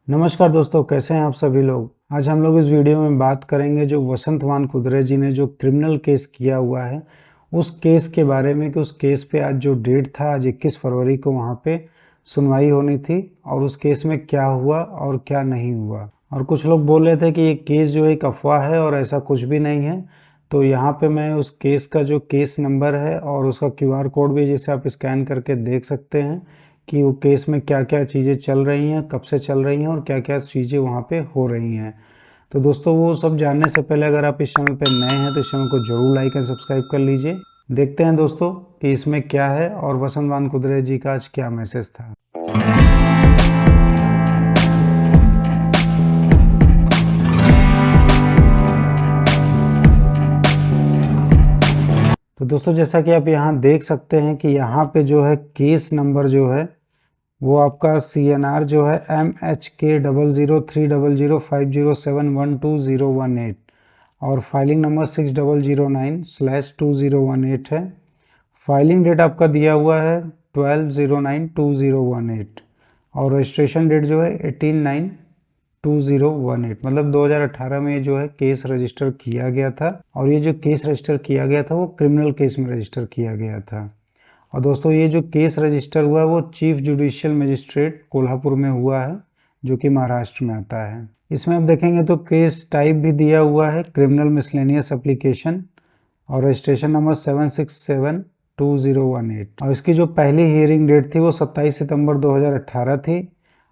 नमस्कार दोस्तों, कैसे हैं आप सभी लोग। आज हम लोग इस वीडियो में बात करेंगे जो वसंत वानकुद्रे जी ने जो क्रिमिनल केस किया हुआ है उस केस के बारे में कि उस केस पे आज जो डेट था, आज 21 फरवरी को वहाँ पे सुनवाई होनी थी और उस केस में क्या हुआ और क्या नहीं हुआ। और कुछ लोग बोल रहे थे कि ये केस जो एक अफवाह है और ऐसा कुछ भी नहीं है। तो यहाँ पे मैं उस केस का जो केस नंबर है और उसका QR कोड भी जिसे आप स्कैन करके देख सकते हैं कि वो केस में क्या क्या चीज़ें चल रही हैं, कब से चल रही हैं और क्या क्या चीज़ें वहाँ पे हो रही हैं। तो दोस्तों, वो सब जानने से पहले अगर आप इस चैनल पे नए हैं तो इस चैनल को जरूर लाइक एंड सब्सक्राइब कर लीजिए। देखते हैं दोस्तों कि इसमें क्या है और वसंत वानकुद्रे जी का आज क्या मैसेज था। तो दोस्तों, जैसा कि आप यहाँ देख सकते हैं कि यहाँ पे जो है केस नंबर जो है वो आपका CNR जो है MHK003005071201 और फाइलिंग नंबर 6009/2018 है। फाइलिंग डेट आपका दिया हुआ है 12/09/2018 और रजिस्ट्रेशन डेट जो है 18/9/2018, मतलब 2018 में जो है केस रजिस्टर किया गया था। और ये जो केस रजिस्टर किया गया था वो क्रिमिनल केस में रजिस्टर किया गया था। और दोस्तों, ये जो केस रजिस्टर हुआ है वो चीफ जुडिशियल मजिस्ट्रेट कोल्हापुर में हुआ है, जो कि महाराष्ट्र में आता है। इसमें आप देखेंगे तो केस टाइप भी दिया हुआ है क्रिमिनल मिसलेनियस एप्लीकेशन और रजिस्ट्रेशन नंबर 7672018। और इसकी जो पहली हियरिंग डेट थी वो 27 सितंबर 2018 थी।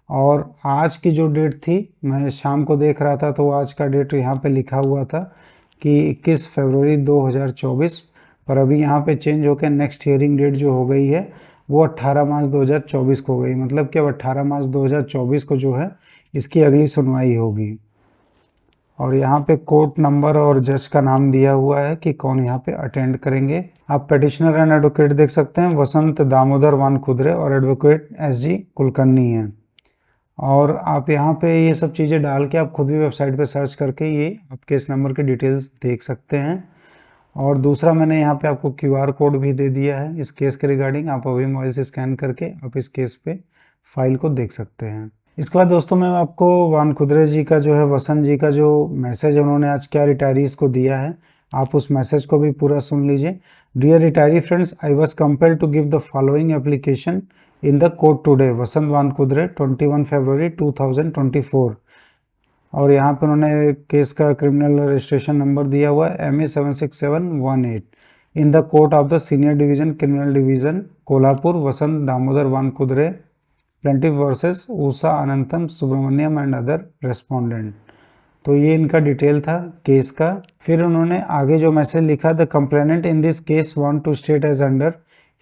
और आज की जो डेट थी, मैं शाम को देख रहा था तो आज का डेट यहाँ पे लिखा हुआ था कि 21 फरवरी 2024, पर अभी यहाँ पे चेंज होकर नेक्स्ट हियरिंग डेट जो हो गई है वो 18 मार्च 2024 को हो गई। मतलब कि अब 18 मार्च 2024 को जो है इसकी अगली सुनवाई होगी। और यहाँ पे कोर्ट नंबर और जज का नाम दिया हुआ है कि कौन यहाँ पे अटेंड करेंगे। आप पेटिशनर एंड एडवोकेट देख सकते हैं, वसंत दामोदर वानकुद्रे, और एडवोकेट SG कुलकर्णी हैं। और आप यहाँ पे ये सब चीज़ें डाल के आप खुद भी वेबसाइट पे सर्च करके ये आप केस नंबर की डिटेल्स देख सकते हैं। और दूसरा, मैंने यहाँ पे आपको QR कोड भी दे दिया है इस केस के रिगार्डिंग। आप अभी मोबाइल से स्कैन करके आप इस केस पे फाइल को देख सकते हैं। इसके बाद दोस्तों, मैं आपको वानकुद्रे जी का जो है, वसंत जी का जो मैसेज है उन्होंने आज क्या रिटायरीज को दिया है, आप उस मैसेज को भी पूरा सुन लीजिए। Dear retiree friends, I was compelled to give the following application in the court today. Vasant Vankudre, 21 February 2024। और यहाँ पे उन्होंने केस का क्रिमिनल रजिस्ट्रेशन नंबर दिया हुआ है MA76718 in the court of the senior division criminal division Kolhapur, Vasant Damodar Vankudre plaintiff versus Usha Anantham Subramaniam and other respondent. तो ये इनका डिटेल था केस का। फिर उन्होंने आगे जो मैसेज लिखा, the complainant in this case want to state as under,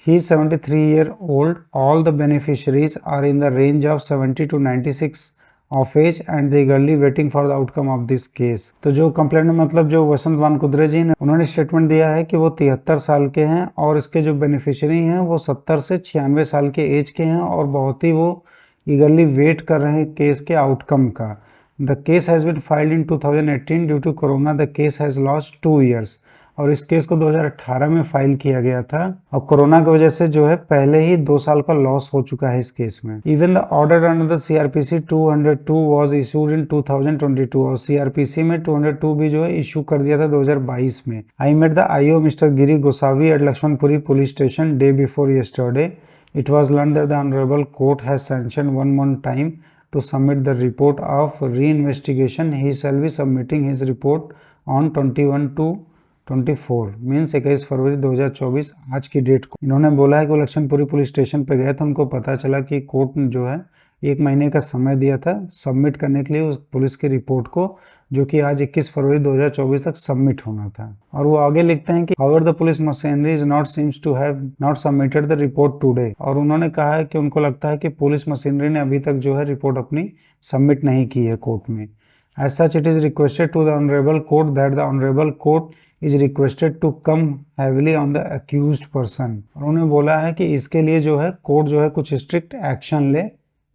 he is 73 year old, all the beneficiaries are in the range of 70 to 96 of age and they eagerly waiting for the outcome of this case. तो जो complaint मतलब जो वसंत वानकुद्रे जी ने उन्होंने statement दिया है कि वो 73 साल के हैं और इसके जो बेनिफिशियरी हैं वो 70 से 96 साल के एज के हैं और बहुत ही वो ईगरली वेट कर रहे हैं केस के आउटकम का। The case has been filed in 2018 due to corona, the case has lost 2 years। और इस केस को 2018 में फाइल किया गया था और कोरोना की वजह से जो है पहले ही 2 साल का लॉस हो चुका है इस केस में। Even the order under the CRPC 202 was issued in 2022 और CRPC में 202 भी जो है इशू कर दिया था 2022 में। I met the IO mister Giri Gosavi at Laxmanpuri police station day before yesterday. It was learned that the Honorable Court has sanctioned 1 month time to submit the report of reinvestigation. He shall be submitting his report on 21/2/24 means 21 February 2024 आज की date को। इन्होंने बोला है कि वो Laxmanpuri police station पे गए थे, उनको पता चला कि कोर्ट ने जो है 1 महीने का समय दिया था सबमिट करने के लिए उस पुलिस की रिपोर्ट को, जो कि आज 21 फरवरी 2024 तक सबमिट होना था। और वो आगे लिखते हैं कि however the police machinery is not seems to have not submitted the report today. और उन्होंने कहा है कि उनको लगता है कि पुलिस मशीनरी ने अभी तक जो है रिपोर्ट अपनी सबमिट नहीं की है कोर्ट में। As such it is requested to the honourable court that the honourable court is requested to come heavily on the accused person. और उन्होंने बोला है कि इसके लिए जो है कोर्ट जो है कुछ स्ट्रिक्ट एक्शन ले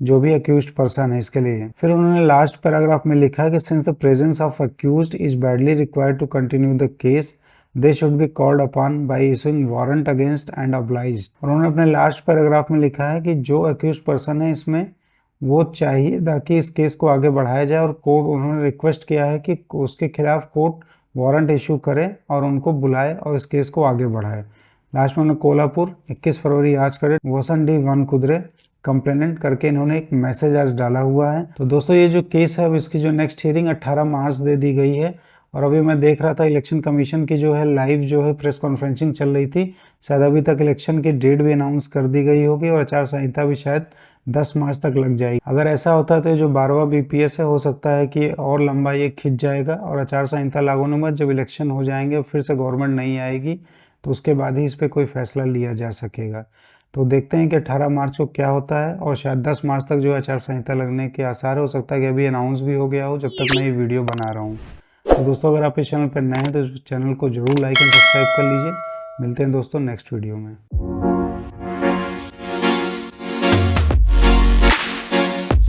जो भी अक्यूज्ड पर्सन है इसके लिए। फिर उन्होंने लास्ट पैराग्राफ में लिखा है कि since the presence of accused is badly required to continue the case, they should be called upon by issuing warrant against and obliged. और उन्होंने अपने लास्ट पैराग्राफ में लिखा है कि जो अक्यूज्ड पर्सन है इसमें वो चाहिए ताकि इस केस को आगे बढ़ाया जाए, और कोर्ट, उन्होंने रिक्वेस्ट किया है कि उसके खिलाफ कोर्ट वारंट इशू करे और उनको बुलाए और इस केस को आगे बढ़ाए। लास्ट में उन्होंने कोल्हापुर 21 फरवरी आज का डेट वसंत डी वन कुदरे कंप्लेनेंट करके इन्होंने एक मैसेज आज डाला हुआ है। तो दोस्तों ये जो केस है, अब इसकी जो नेक्स्ट हियरिंग 18 मार्च दे दी गई है। और अभी मैं देख रहा था इलेक्शन कमीशन की जो है लाइव जो है प्रेस कॉन्फ्रेंसिंग चल रही थी, शायद अभी तक इलेक्शन की डेट भी अनाउंस कर दी गई होगी और आचार संहिता भी शायद 10 मार्च तक लग जाएगी। अगर ऐसा होता है तो जो 12वां बीपीएस है, हो सकता है कि और लंबा ये खिंच जाएगा और आचार संहिता लागू होने के बाद जब इलेक्शन हो जाएंगे फिर से गवर्नमेंट नहीं आएगी, तो उसके बाद ही इस पर कोई फैसला लिया जा सकेगा। तो देखते हैं कि 18 मार्च को क्या होता है, और शायद 10 मार्च तक जो आचार संहिता लगने के आसार हो सकता है कि अभी अनाउंस भी हो गया हो जब तक मैं ये वीडियो बना रहा हूँ। तो दोस्तों अगर आप इस चैनल पर नए हैं तो चैनल को जरूर लाइक एंड सब्सक्राइब कर लीजिए। मिलते हैं दोस्तों नेक्स्ट वीडियो में।